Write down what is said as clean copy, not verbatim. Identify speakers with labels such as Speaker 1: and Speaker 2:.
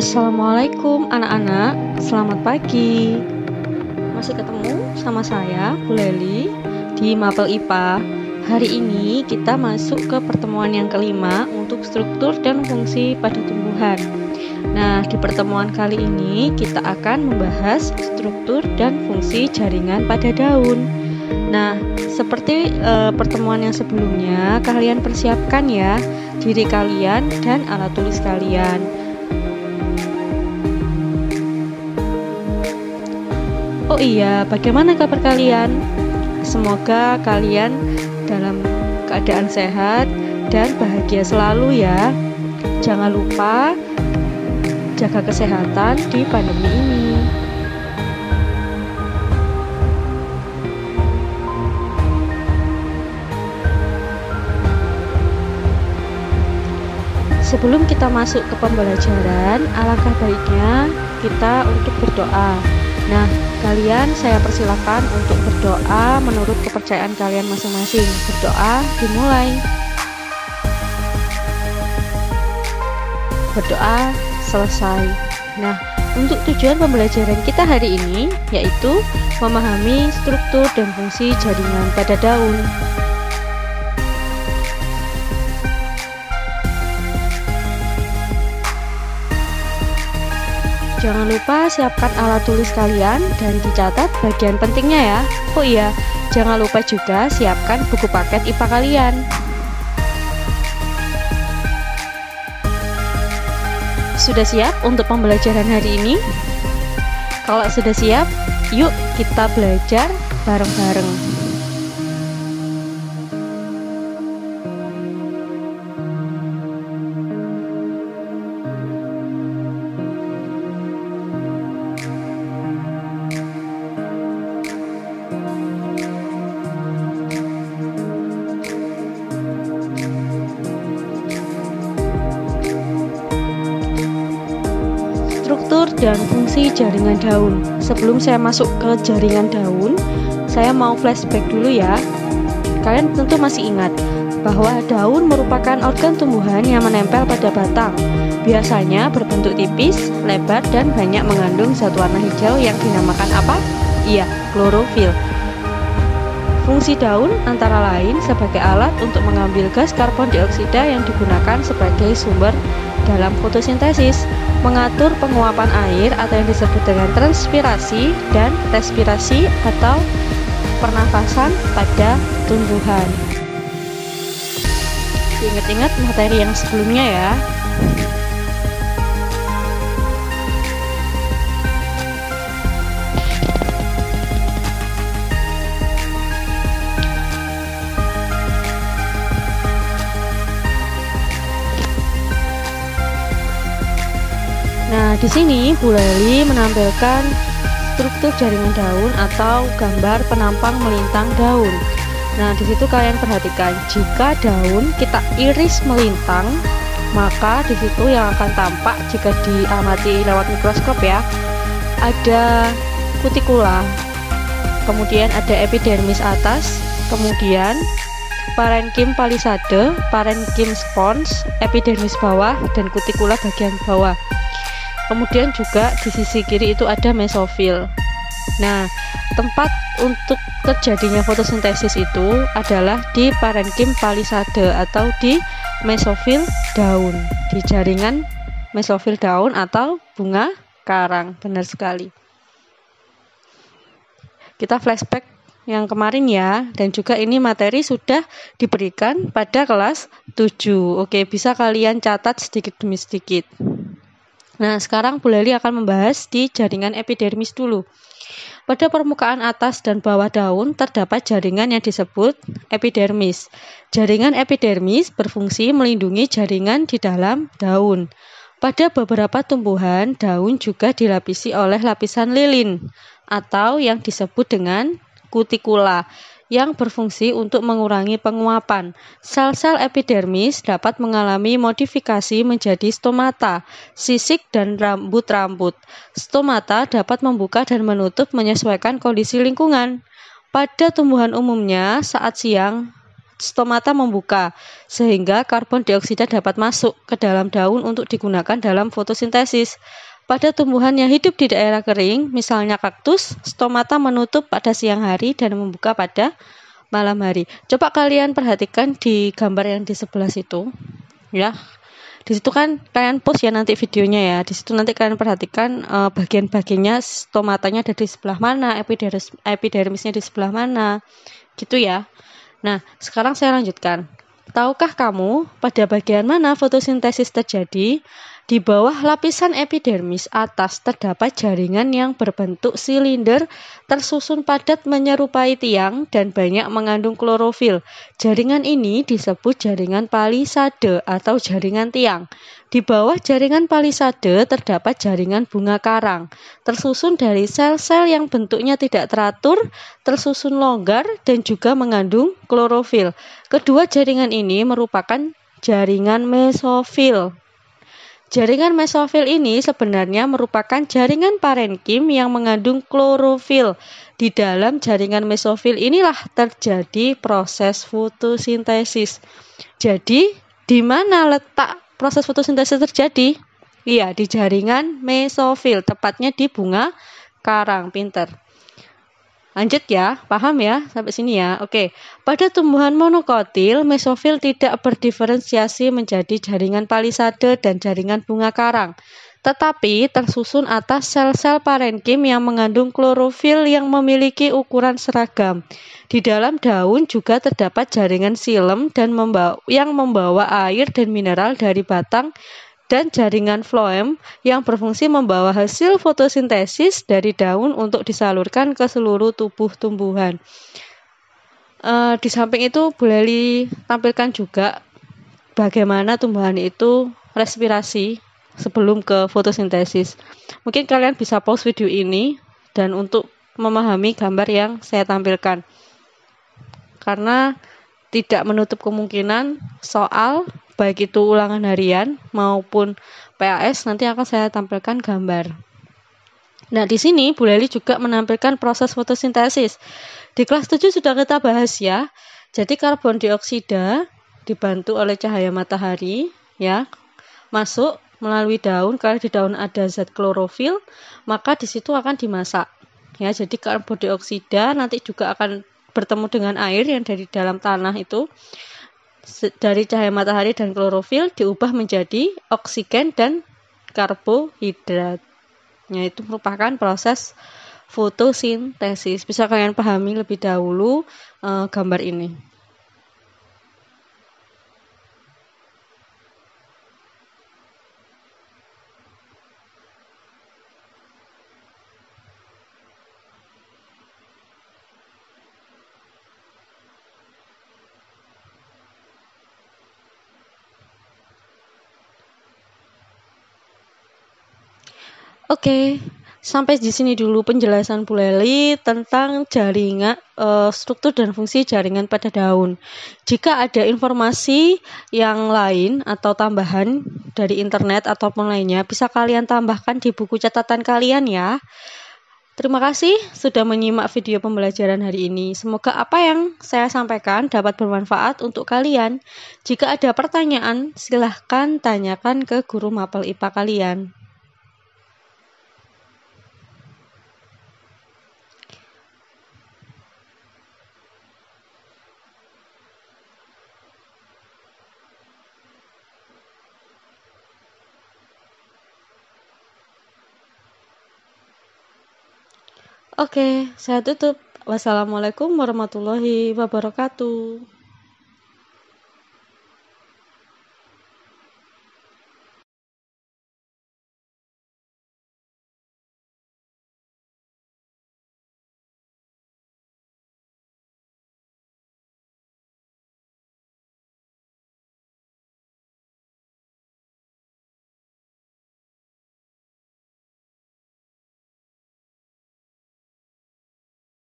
Speaker 1: Assalamualaikum anak-anak, selamat pagi. Masih ketemu sama saya, Bu Leli, di Mapel IPA. Hari ini kita masuk ke pertemuan yang kelima untuk struktur dan fungsi pada tumbuhan. Nah, di pertemuan kali ini kita akan membahas struktur dan fungsi jaringan pada daun. Nah, seperti pertemuan yang sebelumnya, kalian persiapkan ya diri kalian dan alat tulis kalian. Oh iya, bagaimana kabar kalian? Semoga kalian dalam keadaan sehat dan bahagia selalu ya. Jangan lupa jaga kesehatan di pandemi ini. Sebelum kita masuk ke pembelajaran, alangkah baiknya kita untuk berdoa. Nah, kalian saya persilakan untuk berdoa menurut kepercayaan kalian masing-masing. Berdoa dimulai. Berdoa selesai. Nah, untuk tujuan pembelajaran kita hari ini yaitu memahami struktur dan fungsi jaringan pada daun. Jangan lupa siapkan alat tulis kalian dan dicatat bagian pentingnya ya. Oh iya, jangan lupa juga siapkan buku paket IPA kalian. Sudah siap untuk pembelajaran hari ini? Kalau sudah siap, yuk kita belajar bareng-bareng. Struktur dan fungsi jaringan daun. Sebelum saya masuk ke jaringan daun, saya mau flashback dulu ya. Kalian tentu masih ingat bahwa daun merupakan organ tumbuhan yang menempel pada batang. Biasanya berbentuk tipis, lebar, dan banyak mengandung zat warna hijau yang dinamakan apa? Iya, klorofil. Fungsi daun antara lain sebagai alat untuk mengambil gas karbon dioksida yang digunakan sebagai sumber dalam fotosintesis, mengatur penguapan air atau yang disebut dengan transpirasi dan respirasi atau pernafasan pada tumbuhan. Ingat-ingat materi yang sebelumnya ya. Nah, di sini Bu Leli menampilkan struktur jaringan daun atau gambar penampang melintang daun. Nah, di situ kalian perhatikan, jika daun kita iris melintang, maka di situ yang akan tampak jika diamati lewat mikroskop ya, ada kutikula, kemudian ada epidermis atas, kemudian parenkim palisade, parenkim spons, epidermis bawah, dan kutikula bagian bawah. Kemudian juga di sisi kiri itu ada mesofil. Nah, tempat untuk terjadinya fotosintesis itu adalah di parenkim palisade atau di mesofil daun, di jaringan mesofil daun atau bunga karang. Benar sekali. Kita flashback yang kemarin ya, dan juga ini materi sudah diberikan pada kelas 7. Oke, bisa kalian catat sedikit demi sedikit. Nah, sekarang Bu Leli akan membahas di jaringan epidermis dulu. Pada permukaan atas dan bawah daun terdapat jaringan yang disebut epidermis. Jaringan epidermis berfungsi melindungi jaringan di dalam daun. Pada beberapa tumbuhan, daun juga dilapisi oleh lapisan lilin atau yang disebut dengan kutikula yang berfungsi untuk mengurangi penguapan. Sel-sel epidermis dapat mengalami modifikasi menjadi stomata, sisik, dan rambut-rambut. Stomata dapat membuka dan menutup menyesuaikan kondisi lingkungan. Pada tumbuhan umumnya, saat siang stomata membuka, sehingga karbon dioksida dapat masuk ke dalam daun untuk digunakan dalam fotosintesis. Pada tumbuhan yang hidup di daerah kering, misalnya kaktus, stomata menutup pada siang hari dan membuka pada malam hari. Coba kalian perhatikan di gambar yang di sebelah situ, ya. Di situ kan kalian post ya nanti videonya ya. Di situ nanti kalian perhatikan bagian-bagiannya, stomatanya ada di sebelah mana, epidermisnya di sebelah mana, gitu ya. Nah, sekarang saya lanjutkan. Tahukah kamu pada bagian mana fotosintesis terjadi? Di bawah lapisan epidermis atas terdapat jaringan yang berbentuk silinder tersusun padat menyerupai tiang dan banyak mengandung klorofil. Jaringan ini disebut jaringan palisade atau jaringan tiang. Di bawah jaringan palisade terdapat jaringan bunga karang, tersusun dari sel-sel yang bentuknya tidak teratur, tersusun longgar, dan juga mengandung klorofil. Kedua jaringan ini merupakan jaringan mesofil. Jaringan mesofil ini sebenarnya merupakan jaringan parenkim yang mengandung klorofil. Di dalam jaringan mesofil inilah terjadi proses fotosintesis. Jadi, di mana letak proses fotosintesis terjadi? Iya, di jaringan mesofil, tepatnya di bunga karang. Pinter. Lanjut ya, paham ya sampai sini ya. Oke, pada tumbuhan monokotil, mesofil tidak berdiferensiasi menjadi jaringan palisade dan jaringan bunga karang, tetapi tersusun atas sel-sel parenkim yang mengandung klorofil yang memiliki ukuran seragam. Di dalam daun juga terdapat jaringan silem dan yang membawa air dan mineral dari batang, dan jaringan floem yang berfungsi membawa hasil fotosintesis dari daun untuk disalurkan ke seluruh tubuh tumbuhan. Di samping itu, Bu Leli tampilkan juga bagaimana tumbuhan itu respirasi sebelum ke fotosintesis. Mungkin kalian bisa pause video ini dan untuk memahami gambar yang saya tampilkan, karena tidak menutup kemungkinan soal baik itu ulangan harian maupun PAS nanti akan saya tampilkan gambar. Nah, di sini Bu Leli juga menampilkan proses fotosintesis. Di kelas 7 sudah kita bahas ya. Jadi karbon dioksida dibantu oleh cahaya matahari ya, masuk melalui daun. Kalau di daun ada zat klorofil, maka di situ akan dimasak. Ya, jadi karbon dioksida nanti juga akan bertemu dengan air yang dari dalam tanah itu, dari cahaya matahari dan klorofil diubah menjadi oksigen dan karbohidrat. Itu merupakan proses fotosintesis. Bisa kalian pahami lebih dahulu gambar ini. Oke, sampai di sini dulu penjelasan Bu Leli tentang jaringan, struktur dan fungsi jaringan pada daun. Jika ada informasi yang lain atau tambahan dari internet ataupun lainnya, bisa kalian tambahkan di buku catatan kalian ya. Terima kasih sudah menyimak video pembelajaran hari ini. Semoga apa yang saya sampaikan dapat bermanfaat untuk kalian. Jika ada pertanyaan, silahkan tanyakan ke guru mapel IPA kalian. Oke, saya tutup. Wassalamualaikum warahmatullahi wabarakatuh.